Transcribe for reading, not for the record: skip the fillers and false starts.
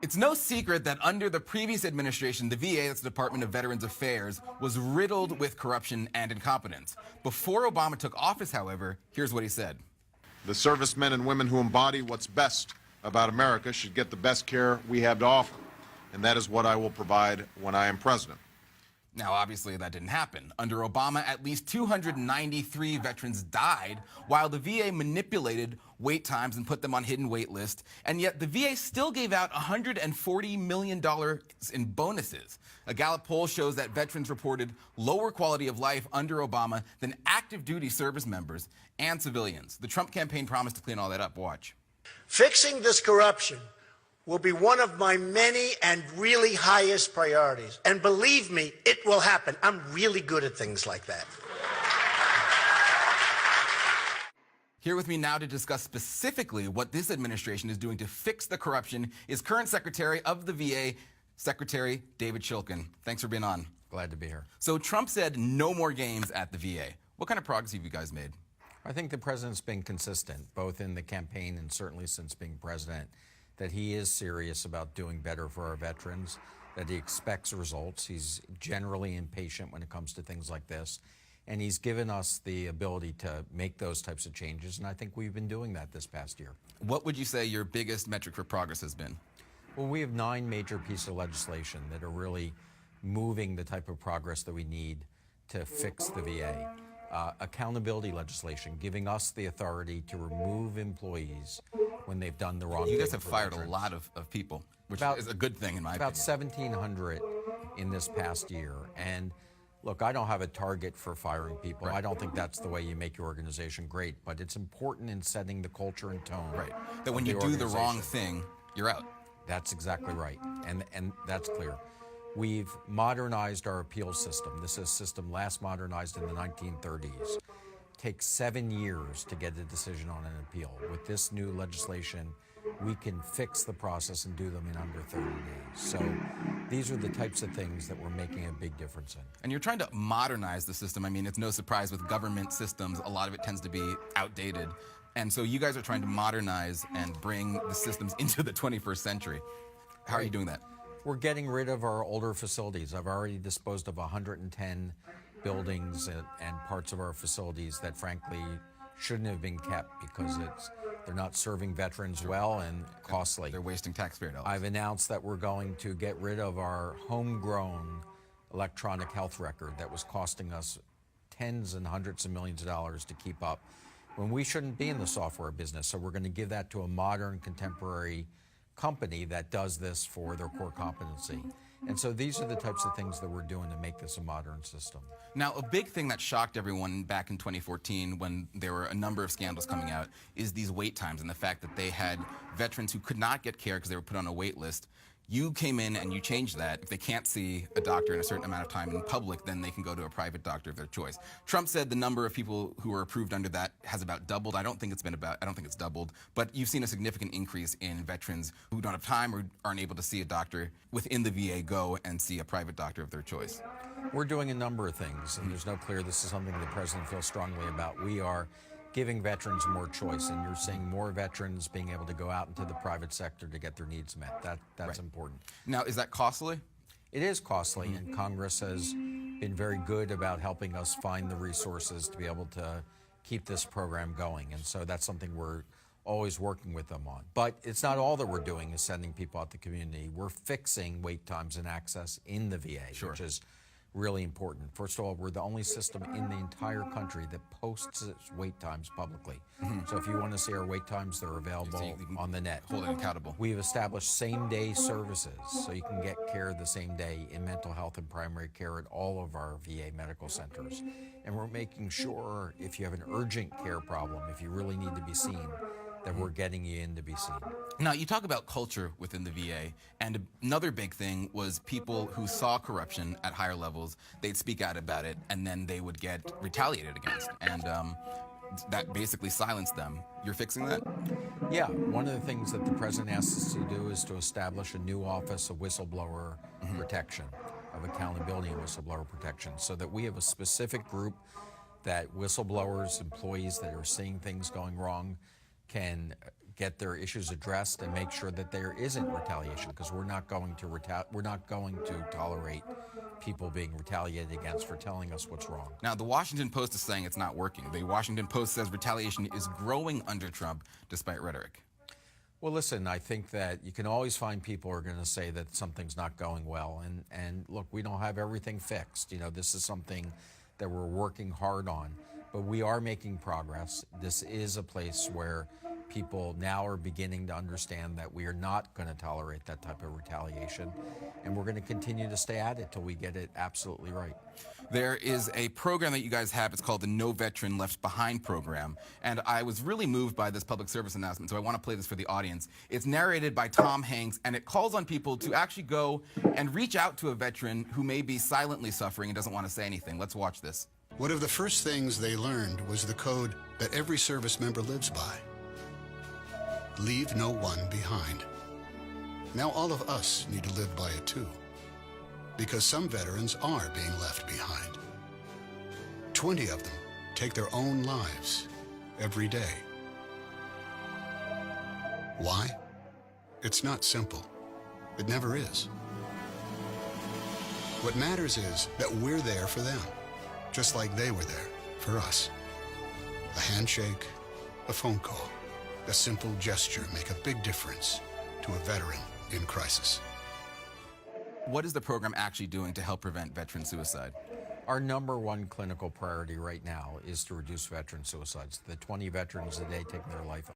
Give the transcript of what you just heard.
It's no secret that under the previous administration, the VA, that's the Department of Veterans Affairs, was riddled with corruption and incompetence. Before Obama took office, however, here's what he said. The servicemen and women who embody what's best about America should get the best care we have to offer, and that is what I will provide when I am president. Now, obviously, that didn't happen. Under Obama, at least 293 veterans died while the VA manipulated wait times and put them on hidden wait lists. And yet the VA still gave out $140 million in bonuses. A Gallup poll shows that veterans reported lower quality of life under Obama than active duty service members and civilians. The Trump campaign promised to clean all that up. Watch. Fixing this corruption will be one of my many and really highest priorities. And believe me, it will happen. I'm really good at things like that. Here with me now to discuss specifically what this administration is doing to fix the corruption is current Secretary of the VA, Secretary David Shulkin. Thanks for being on. Glad to be here. So Trump said no more games at the VA. What kind of progress have you guys made? I think the president's been consistent, both in the campaign and certainly since being president, that he is serious about doing better for our veterans, that he expects results. He's generally impatient when it comes to things like this. And he's given us the ability to make those types of changes, and I think we've been doing that this past year. What would you say your biggest metric for progress has been? Well, we have 9 major pieces of legislation that are really moving the type of progress that we need to fix the VA. Accountability legislation, giving us the authority to remove employees when they've done the wrong thing. You guys have fired a lot of people, which is a good thing in my opinion. About 1,700 in this past year. And look, I don't have a target for firing people. Right. I don't think that's the way you make your organization great, but it's important in setting the culture and tone. Right. That when you do the wrong thing, you're out. That's exactly right, and that's clear. We've modernized our appeal system. This is a system last modernized in the 1930s. It takes 7 years to get a decision on an appeal. With this new legislation, we can fix the process and do them in under 30 days. So these are the types of things that we're making a big difference in. And you're trying to modernize the system. I mean, it's no surprise with government systems, a lot of it tends to be outdated. And so you guys are trying to modernize and bring the systems into the 21st century. How are you doing that? We're getting rid of our older facilities. I've already disposed of 110 buildings and parts of our facilities that frankly shouldn't have been kept because they're not serving veterans well and costly. They're wasting taxpayer dollars. I've announced that we're going to get rid of our homegrown electronic health record that was costing us tens and hundreds of millions of dollars to keep up when we shouldn't be in the software business. So we're going to give that to a modern, contemporary company that does this for their core competency. And so these are the types of things that we're doing to make this a modern system. Now, a big thing that shocked everyone back in 2014 when there were a number of scandals coming out is these wait times and the fact that they had veterans who could not get care because they were put on a wait list. You came in and you changed that. If they can't see a doctor in a certain amount of time in public, then they can go to a private doctor of their choice. Trump said the number of people who are approved under that has about doubled. I don't think it's doubled, but you've seen a significant increase in veterans who don't have time or aren't able to see a doctor within the VA go and see a private doctor of their choice. We're doing a number of things, and there's no clear this is something the president feels strongly about. We are giving veterans more choice, and you're seeing more veterans being able to go out into the private sector to get their needs met. That's right. Important. Now, is that costly? It is costly, and Congress has been very good about helping us find the resources to be able to keep this program going, and so that's something we're always working with them on. But it's not all that we're doing is sending people out to the community. We're fixing wait times and access in the VA, Sure. which is really important. First of all, we're the only system in the entire country that posts its wait times publicly. So if you want to see our wait times, they're available on the net. Hold it accountable. We've established same-day services, so you can get care the same day in mental health and primary care at all of our VA medical centers. And we're making sure if you have an urgent care problem, if you really need to be seen, that we're getting you in to be seen. Now, you talk about culture within the VA, and another big thing was people who saw corruption at higher levels, they'd speak out about it, and then they would get retaliated against, and that basically silenced them. You're fixing that? Yeah, one of the things that the president asked us to do is to establish a new office of whistleblower protection, of accountability and whistleblower protection, so that we have a specific group that whistleblowers, employees that are seeing things going wrong, can get their issues addressed and make sure that there isn't retaliation, because we're not going to tolerate people being retaliated against for telling us what's wrong. Now, the Washington Post is saying it's not working. The Washington Post says retaliation is growing under Trump despite rhetoric. Well, listen, I think that you can always find people who are going to say that something's not going well. And look, we don't have everything fixed. You know, this is something that we're working hard on, but we are making progress. This is a place where people now are beginning to understand that we are not going to tolerate that type of retaliation, and we're going to continue to stay at it till we get it absolutely right. There is a program that you guys have. It's called the No Veteran Left Behind program. And I was really moved by this public service announcement, so I want to play this for the audience. It's narrated by Tom Hanks, and it calls on people to actually go and reach out to a veteran who may be silently suffering and doesn't want to say anything. Let's watch this. One of the first things they learned was the code that every service member lives by. Leave no one behind. Now all of us need to live by it too, because some veterans are being left behind. 20 of them take their own lives every day. Why? It's not simple. It never is. What matters is that we're there for them, just like they were there for us. A handshake, a phone call, a simple gesture make a big difference to a veteran in crisis. What is the program actually doing to help prevent veteran suicide? Our number one clinical priority right now is to reduce veteran suicides. The 20 veterans a day taking their life